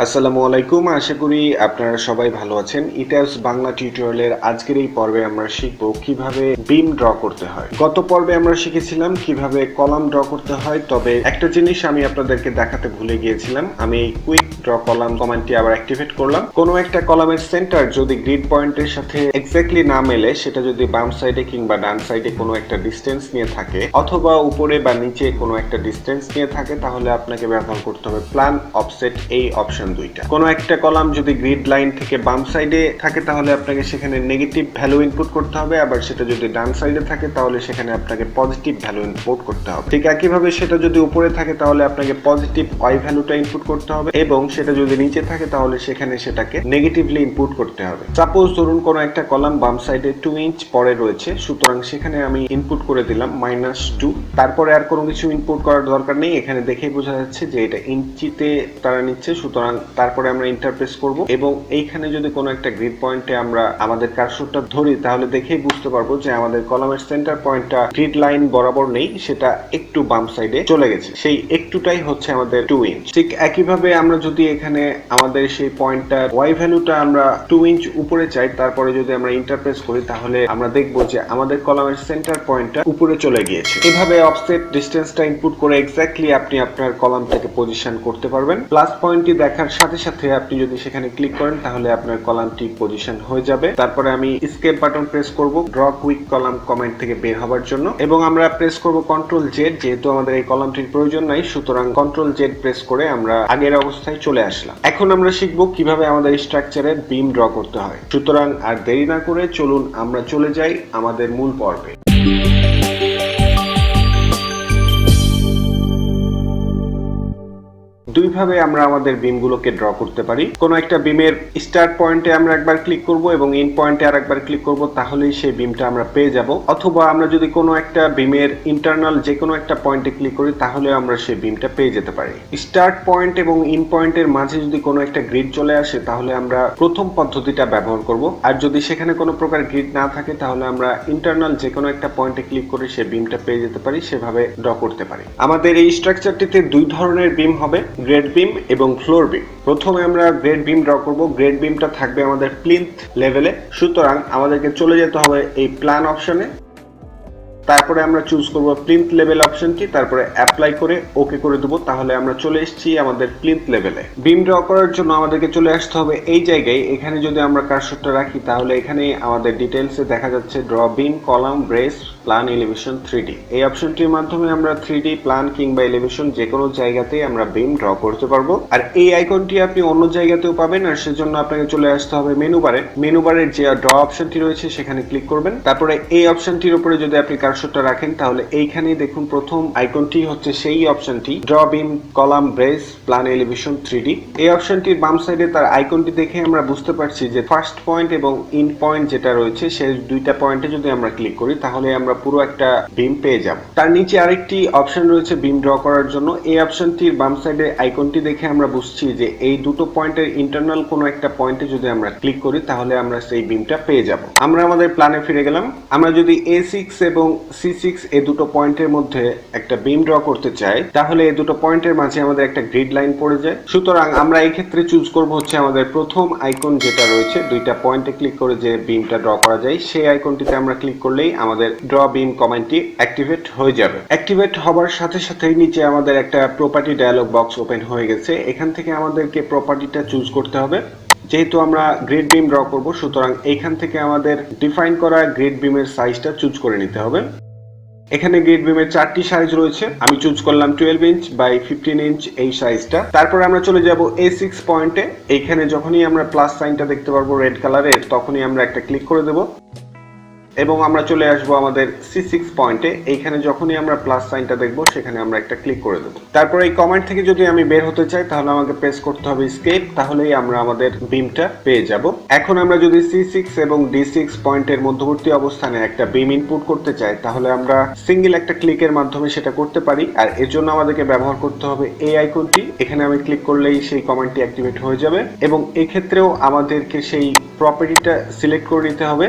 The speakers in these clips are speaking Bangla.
আসসালামু আলাইকুম, আশা করি আপনারা সবাই ভালো আছেন। ইটাবস বাংলা টিউটোরিয়ালের আজকের এই পর্বে আমরা শিখব কিভাবে বিম ড্র করতে হয়। গত পর্বে আমরা শিখেছিলাম কিভাবে কলাম ড্র করতে হয়, তবে একটা জিনিস আমি আপনাদেরকে দেখাতে ভুলে গিয়েছিলাম। আমি এই কুইক ড্র কলাম কমান্ডটি আবার অ্যাক্টিভেট করলাম। কোনো একটা কলামের সেন্টার যদি গ্রিড পয়েন্টের সাথে এক্স্যাক্টলি না মেলে, সেটা যদি বাম সাইডে কিংবা ডান সাইডে কোনো একটা ডিস্টেন্স নিয়ে থাকে, অথবা উপরে বা নিচে কোনো একটা ডিস্টেন্স নিয়ে থাকে, তাহলে আপনাকে ব্যবহার করতে হবে প্ল্যান অফসেট এই অপশন দুইটা। কোনো একটা কলাম যদি গ্রিড লাইন থেকে বাম সাইডে থাকে, তাহলে আপনাকে সেখানে নেগেটিভ ভ্যালু ইনপুট করতে হবে। আবার সেটা যদি ডান সাইডে থাকে, তাহলে সেখানে আপনাকে পজিটিভ ভ্যালু ইনপুট করতে হবে। ঠিক একইভাবে সেটা যদি উপরে থাকে, তাহলে আপনাকে পজিটিভ ওয়াই ভ্যালুটা ইনপুট করতে হবে, এবং সেটা যদি নিচে থাকে, তাহলে সেখানে সেটাকে নেগেটিভলি ইনপুট করতে হবে। সাপোজ ধরুন কোনো একটা কলাম বাম সাইডে 2 ইঞ্চ পরে রয়েছে, সুতরাং সেখানে আমি ইনপুট করে দিলাম -2। তারপরে আর কোনো কিছু ইনপুট করার দরকার নেই, এখানে দেখেই বোঝা যাচ্ছে যে এটা ইঞ্চিতে তারা নিচ্ছে। সুতরাং তারপরে আমরা ইন্টারপ্রেস করব, এবং এইখানে যদি কোনো একটা গ্রিড পয়েন্টে আমরা আমাদের কার্সরটা ধরি, তাহলে দেখেই বুঝতে পারবো যে আমাদের কলামের সেন্টার পয়েন্টটা গ্রিড লাইন বরাবর নেই, সেটা একটু বাম সাইডে চলে গেছে। সেই একটুটাই হচ্ছে আমাদের 2 ইঞ্চ। ঠিক একইভাবে আমরা যদি এখানে আমাদের সেই পয়েন্টটার ওয়াই ভ্যালুটা আমরা 2 ইঞ্চ উপরে চাই, তারপরে যদি আমরা ইন্টারপ্রেস করি, তাহলে আমরা দেখবো যে আমাদের কলামের সেন্টার পয়েন্টটা উপরে চলে গিয়েছে। এভাবে অফসেট ডিস্টেন্সটা ইনপুট করে এক্স্যাক্টলি আপনি আপনার কলামটাকে পজিশন করতে পারবেন। প্লাস পয়েন্টটি দেখার সাথে সাথে আপনি যদি সেখানে ক্লিক করেন, তাহলে আপনার কলামটি পজিশন হয়ে যাবে। তারপরে আমি এসকেপ বাটন প্রেস করব ড্র কুইক কলাম কমেন্ট থেকে বের হওয়ার জন্য, এবং আমরা প্রেস করব কন্ট্রোল জেড। যেহেতু আমাদের এই কলামটির প্রয়োজন নাই, সুতরাং কন্ট্রোল জেড প্রেস করে আমরা আগের অবস্থায় চলে আসলাম। এখন আমরা শিখব কিভাবে আমাদের স্ট্রাকচারের বিম ড্র করতে হয়। সুতরাং আর দেরি না করে চলুন আমরা চলে যাই আমাদের মূল পর্বে। দুইভাবে আমরা আমাদের বিমগুলোকে ড্র করতে পারি। কোনো একটা বিমের স্টার্ট পয়েন্টে আমরা একবার ক্লিক করব এবং এন্ড পয়েন্টে আরেকবার ক্লিক করব, তাহলেই সেই বিমটা আমরা পেয়ে যাব। অথবা আমরা যদি কোনো একটা বিমের ইন্টারনাল যে কোনো একটা পয়েন্টে ক্লিক করি, তাহলে আমরা সেই বিমটা পেয়ে যেতে পারি। স্টার্ট পয়েন্ট এবং এন্ড পয়েন্টের মাঝে যদি কোনো একটা গ্রিড চলে আসে, তাহলে আমরা প্রথম পদ্ধতিটা ব্যবহার করব। আর যদি সেখানে কোনো প্রকার গ্রিড না থাকে, তাহলে আমরা ইন্টারনাল যে কোনো একটা পয়েন্টে ক্লিক করে সেই বিমটা পেয়ে যেতে পারি। সেভাবে ড্র করতে পারি। আমাদের এই স্ট্রাকচারটিতে দুই ধরনের বিম হবে, গ্রেড বিম এবং ফ্লোর বিম। প্রথমে আমরা গ্রেড বিম ড্র করব। গ্রেড বিমটা থাকবে আমাদের প্লিন্থ লেভেলে, সুতরাং আমাদেরকে চলে যেতে হবে এই প্ল্যান অপশনে। তারপরে আমরা চুজ করব প্লিন্থ লেভেল অপশনটি, তারপরে অ্যাপ্লাই করে ওকে করে দেবো। তাহলে আমরা চলে এসেছি আমাদের প্লিন্থ লেভেলে। বিম ড্র করার জন্য আমাদেরকে চলে আসতে হবে এই জায়গায়। এখানে যদি আমরা কার্সরটা রাখি, তাহলে এখানে আমাদের ডিটেলসে দেখা যাচ্ছে draw beam column brace plan elevation 3D। এই অপশনটির মাধ্যমে আমরা 3D প্ল্যান কিংবা এলিভেশন যে কোনো জায়গাতেই আমরা বিম ড্র করতে পারবো। আর এই আইকনটি আপনি অন্য জায়গাতেও পাবেন, আর সেজন্য আপনাকে চলে আসতে হবে মেনু বারে। মেনু বারের যে ড্র অপশনটি রয়েছে সেখানে ক্লিক করবেন। তারপরে এই অপশনটির উপরে যদি আপনি কার্সরটা রাখেন, তাহলে এইখানেই দেখুন প্রথম আইকনটি হচ্ছে সেই অপশনটি, draw beam column brace plan elevation 3D। এই অপশনটির বাম সাইডে তার আইকনটি দেখে আমরা বুঝতে পারছি যে ফার্স্ট পয়েন্ট এবং এন্ড পয়েন্ট যেটা রয়েছে, সেই দুইটা পয়েন্টে যদি আমরা ক্লিক করি, তাহলে আমরা পুরো একটা বিম পেয়ে যাব। তার নিচে আরেকটি অপশন রয়েছে বিম ড্র করার জন্য। এই অপশনটির বাম সাইডে আইকনটি দেখে আমরা বুঝছি যে এই দুটো পয়েন্টের ইন্টারনাল কোনো একটা পয়েন্টে যদি আমরা ক্লিক করি, তাহলে আমরা সেই বিমটা পেয়ে যাব। আমরা আমাদের প্ল্যানে ফিরে গেলাম। আমরা যদি A6 এবং C6 এই দুটো পয়েন্টের মধ্যে একটা বিম ড্র করতে চাই, তাহলে এই দুটো পয়েন্টের মাঝে আমাদের একটা গ্রিড লাইন পড়ে যায়। সুতরাং আমরা এই ক্ষেত্রে চুজ করব হচ্ছে আমাদের প্রথম আইকন যেটা রয়েছে, দুইটা পয়েন্টে ক্লিক করে যে বিমটা ড্র করা যায়, সেই আইকনটিতে আমরা ক্লিক করলেই আমাদের ড্র বিম কমান্ডটি অ্যাক্টিভেট হয়ে যাবে। অ্যাক্টিভেট হবার সাথে সাথেই নিচে আমাদের একটা প্রপার্টি ডায়ালগ বক্স ওপেন হয়ে গেছে। এখান থেকে আমাদেরকে প্রপার্টিটা চুজ করতে হবে। যেহেতু আমরা গ্রিড বিম ড্র করব, সুতরাং এইখান থেকে আমাদের ডিফাইন করা গ্রিড বিমের সাইজটা চুজ করে নিতে হবে। এখানে গ্রিড বিমের 4টি সাইজ রয়েছে। আমি চুজ করলাম 12 ইঞ্চ বাই 15 ইঞ্চ এই সাইজটা। তারপরে আমরা চলে যাব A6 পয়েন্টে। এইখানে যখনই আমরা প্লাস সাইনটা দেখতে পারবো রেড কালারের, তখনই আমরা একটা ক্লিক করে দেব, এবং আমরা চলে আসবো আমাদের C6 পয়েন্টে। এইখানে যখনই আমরা প্লাস সাইনটা দেখবো, সেখানে আমরা একটা ক্লিক করে দেবো। তারপরে এই কমেন্ট থেকে যদি আমি বের হতে চাই, তাহলে আমাকে প্রেস করতে হবে এসকেপ, তাহলেই আমরা আমাদের বিমটা পেয়ে যাব। এখন আমরা যদি C6 এবং D6 পয়েন্টের মধ্যবর্তী অবস্থানে একটা বিম ইনপুট করতে চাই, তাহলে আমরা সিঙ্গেল একটা ক্লিকের মাধ্যমে সেটা করতে পারি। আর এর জন্য আমাদেরকে ব্যবহার করতে হবে এই আইকনটি। এখানে আমি ক্লিক করলেই সেই কমেন্টটি অ্যাক্টিভেট হয়ে যাবে, এবং এক্ষেত্রেও আমাদেরকে সেই প্রপার্টিটা সিলেক্ট করে নিতে হবে।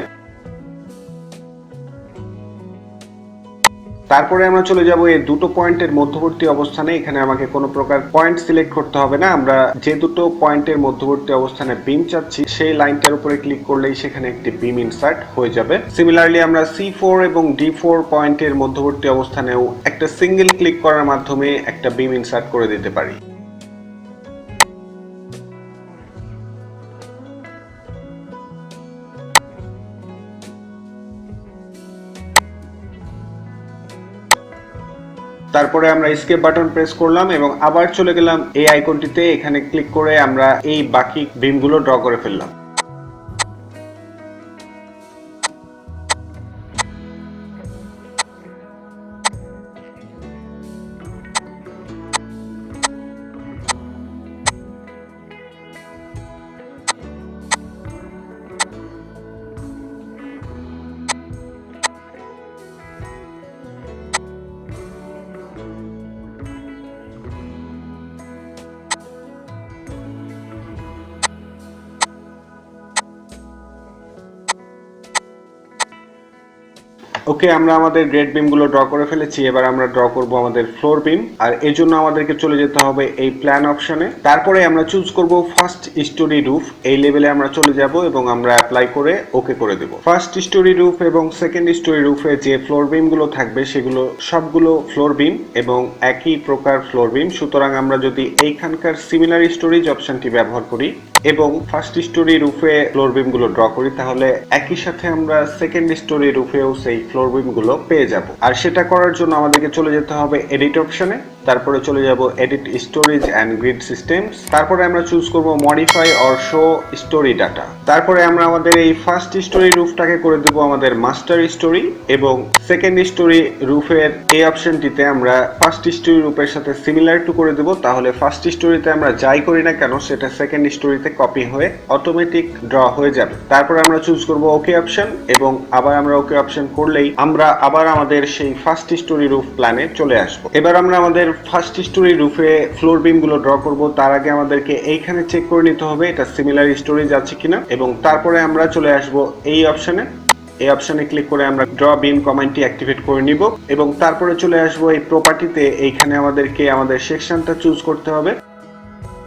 তারপরে আমরা চলে যাব এই দুটো পয়েন্টের মধ্যবর্তী অবস্থানে। এখানে আমাকে কোনো প্রকার পয়েন্ট সিলেক্ট করতে হবে না, আমরা যে দুটো পয়েন্টের মধ্যবর্তী অবস্থানে বিম চাচ্ছি সেই লাইনটার উপরে ক্লিক করলেই সেখানে একটি বিম ইনসার্ট হয়ে যাবে। সিমিলারলি আমরা C4 এবং D4 পয়েন্টের মধ্যবর্তী অবস্থানেও একটা সিঙ্গেল ক্লিক করার মাধ্যমে একটা বিম ইনসার্ট করে দিতে পারি। তারপরে আমরা এসকেপ বাটন প্রেস করলাম এবং আবার চলে গেলাম এই আইকনটিতে। এখানে ক্লিক করে আমরা এই বাকি বিমগুলো ড্র করে ফেললাম। ওকে, আমরা আমাদের গ্রেড বিমগুলো ড্র করে ফেলেছি। এবার আমরা ড্র করব আমাদের ফ্লোর বিম, আর এর জন্য আমাদেরকে চলে যেতে হবে এই প্ল্যান অপশনে। তারপরে আমরা চুজ করব ফার্স্ট স্টোরি রুফ। এই লেভেলে আমরা চলে যাব এবং আমরা অ্যাপ্লাই করে ওকে করে দেব। ফার্স্ট স্টোরি রুফ এবং সেকেন্ড স্টোরি রুফে যে ফ্লোর বিমগুলো থাকবে সেগুলো সবগুলো ফ্লোর বিম এবং একই প্রকার ফ্লোর বিম। সুতরাং আমরা যদি এইখানকার সিমিলার স্টোরেজ অপশনটি ব্যবহার করি এবং ফার্স্ট স্টোরি রুফে ফ্লোর বিম গুলো ড্র করি, তাহলে একই সাথে আমরা সেকেন্ড স্টোরি রুফেও সেই ফ্লোর বিম গুলো পেয়ে যাব। আর সেটা করার জন্য আমাদেরকে চলে যেতে হবে এডিট অপশনে, তারপরে চলে যাব edit storage and grid systems. তারপরে আমরা চুজ করব modify or show story data. তারপরে আমরা আমাদের এই ফার্স্ট স্টোরি রুফটাকে করে দেব আমাদের মাস্টার স্টোরি এবং সেকেন্ড স্টোরি রুফের এই অপশনটিতে আমরা ফার্স্ট স্টোরি রুফের সাথে সিমিলার টু করে দেব। তাহলে ফার্স্ট স্টোরিতে আমরা যাই করি না কেন সেটা সেকেন্ড স্টোরিতে কপি হয়ে অটোমেটিক ড্র হয়ে যাবে। তারপরে আমরা চুজ করব ওকে অপশন এবং আবার আমরা ওকে অপশন করলেই আমরা আবার আমাদের সেই ফার্স্ট স্টোরি রুফ প্ল্যানে চলে আসব। এবার আমরা আমাদের ফার্স্ট স্টোরি রুফে ফ্লোর বিম গুলো ড্র করব। তার আগে আমাদেরকে এইখানে চেক করে নিতে হবে এটা সিমিলার স্টোরেজ আছে কিনা, এবং তারপরে আমরা চলে আসব এই অপশনে। এই অপশনে ক্লিক করে আমরা ড্র বিম কমান্ডটি অ্যাক্টিভেট করে নিব এবং তারপরে চলে আসব এই প্রপার্টিতে। এইখানে আমাদেরকে আমাদের সেকশনটা চুজ করতে হবে।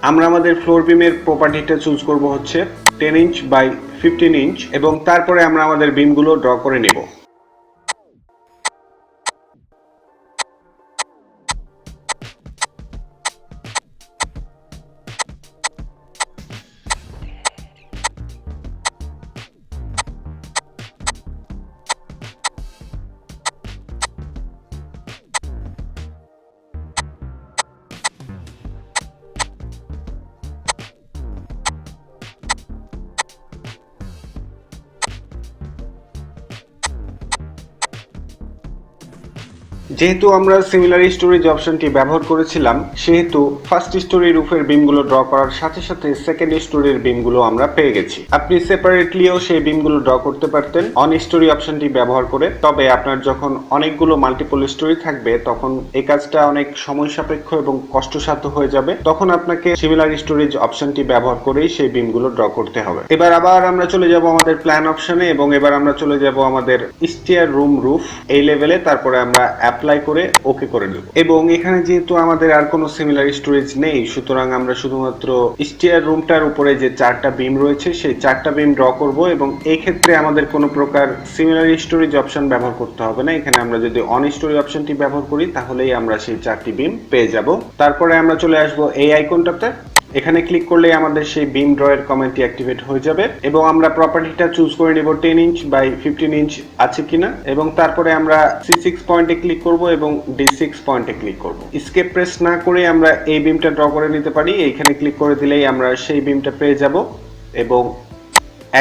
আমরা আমাদের ফ্লোর বিমের প্রপার্টিটা চুজ করব হচ্ছে 10 ইঞ্চ বাই 15 ইঞ্চ এবং তারপরে আমরা আমাদের বিমগুলো ড্র করে নেব। যেহেতু আমরা সিমিলার স্টোরেজ অপশনটি ব্যবহার করেছিলাম, সেহেতু ফার্স্ট স্টোরি রুফের বিমগুলো ড্র করার সাথে সাথে সেকেন্ড স্টোরির বিমগুলো আমরা পেয়ে গেছি। আপনি সেপারেটলিও সেই বিমগুলো ড্র করতে পারতেন অন স্টোরি অপশনটি ব্যবহার করে। তবে আপনার যখন অনেকগুলো মাল্টিপল স্টোরি থাকবে তখন এই কাজটা অনেক সময় সাপেক্ষ এবং কষ্টসাধ্য হয়ে যাবে। তখন আপনাকে সিমিলার স্টোরেজ অপশনটি ব্যবহার করেই সেই বিমগুলো ড্র করতে হবে। এবার আবার আমরা চলে যাব আমাদের প্ল্যান অপশনে এবং এবার আমরা চলে যাব আমাদের স্টেয়ার রুম রুফ এই লেভেলে। তারপরে আমরা অ্যাপ্লাই করে ওকে করে দেব এবং এখানে যেহেতু আমাদের আর কোনো সিমিলার স্টোরেজ নেই, সুতরাং আমরা শুধুমাত্র স্টেয়ার রুমটার উপরে যে চারটা বিম রয়েছে সেই চারটা বিম ড্র করব এবং এই ক্ষেত্রে আমাদের কোনো প্রকার সিমিলার স্টোরেজ অপশন ব্যবহার করতে হবে না। এখানে আমরা যদি অন স্টোরি অপশনটি ব্যবহার করি তাহলেই আমরা সেই চারটি বিম পেয়ে যাব। তারপরে আমরা চলে আসব এই আইকনটাতে। এখানে ক্লিক করলে আমাদের সেই বিম ড্র এর কমান্ডটি অ্যাক্টিভেট হয়ে যাবে এবং আমরা প্রপার্টিটা চুজ করে নিব 10 ইঞ্চ বাই 15 ইঞ্চ আছে কিনা এবং তারপরে আমরা C6 পয়েন্টে ক্লিক করব এবং D6 পয়েন্টে ক্লিক করব। এসকেপ প্রেস না করে আমরা এই বিমটা ড্র করে নিতে পারি। এইখানে ক্লিক করে দিলেই আমরা সেই বিমটা পেয়ে যাব এবং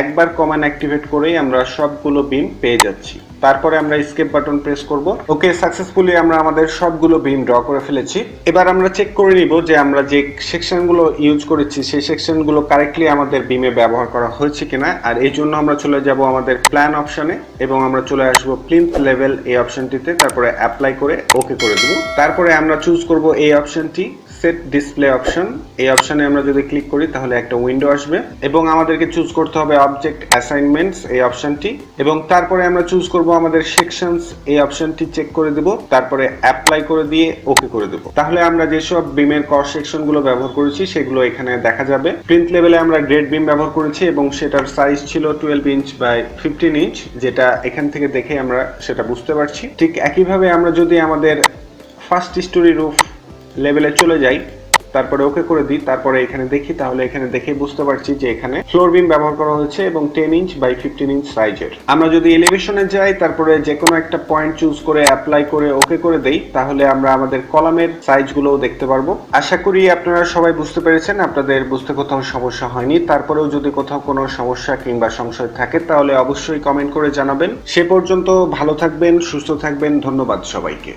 একবার কমান্ড অ্যাক্টিভেট করেই আমরা সবগুলো বিম পেয়ে যাচ্ছি। তারপরে আমরা এসকেপ বাটন প্রেস করব। ওকে, সাকসেসফুলি আমরা আমাদের সবগুলো বিম ড্র করে ফেলেছি। এবার আমরা চেক করে নিব যে আমরা যে সেকশনগুলো ইউজ করেছি সেই সেকশনগুলো কারেক্টলি আমাদের বিমে ব্যবহার করা হয়েছে কিনা। আর এই জন্য আমরা চলে যাব আমাদের প্ল্যান অপশনে এবং আমরা চলে আসব প্লিন্থ লেভেল এই অপশনটিতে। তারপরে অ্যাপ্লাই করে ওকে করে দেব। তারপরে আমরা চুজ করব এই অপশনটি সেট ডিসপ্লে অপশন, এই অপশনে আমরা যদি ক্লিক করি তাহলে একটা উইন্ডো আসবে এবং আমাদেরকে চুজ করতে হবে অবজেক্ট অ্যাসাইনমেন্টস এই অপশনটি, এবং তারপরে আমরা চুজ করব আমাদের সেকশনস এই অপশনটি চেক করে দেব, তারপরে অ্যাপ্লাই করে দিয়ে ওকে করে দেব। তাহলে আমরা যেসব বিমের ক্রস সেকশন গুলো ব্যবহার করেছি সেগুলো এখানে দেখা যাবে। প্রিন্ট লেভেলে আমরা গ্রেড বিম ব্যবহার করেছি এবং সেটার সাইজ ছিল 12 ইঞ্চ বাই 15 ইঞ্চ, যেটা এখান থেকে দেখে আমরা সেটা বুঝতে পারছি। ঠিক একইভাবে আমরা যদি আমাদের ফার্স্ট স্টোরি রুফ লেভেলে চলে যাই, তারপরে ওকে করে দিই, তারপরে এখানে দেখি, তাহলে এখানে দেখে বুঝতে পারছি যে এখানে ফ্লোর বিম ব্যবহার করা হয়েছে এবং 10 ইঞ্চ বাই 15 ইঞ্চ সাইজের। আমরা যদি এলিভেশনে যাই, তারপরে যে কোনো একটা পয়েন্ট চুজ করে অ্যাপ্লাই করে ওকে করে দেই, তাহলে আমরা আমাদের কলামের সাইজগুলোও দেখতে পারবো। আশা করি আপনারা সবাই বুঝতে পেরেছেন, আপনাদের বুঝতে কোথাও সমস্যা হয়নি। তারপরেও যদি কোথাও কোনো সমস্যা কিংবা সংশয় থাকে তাহলে অবশ্যই কমেন্ট করে জানাবেন। সে পর্যন্ত ভালো থাকবেন, সুস্থ থাকবেন। ধন্যবাদ সবাইকে।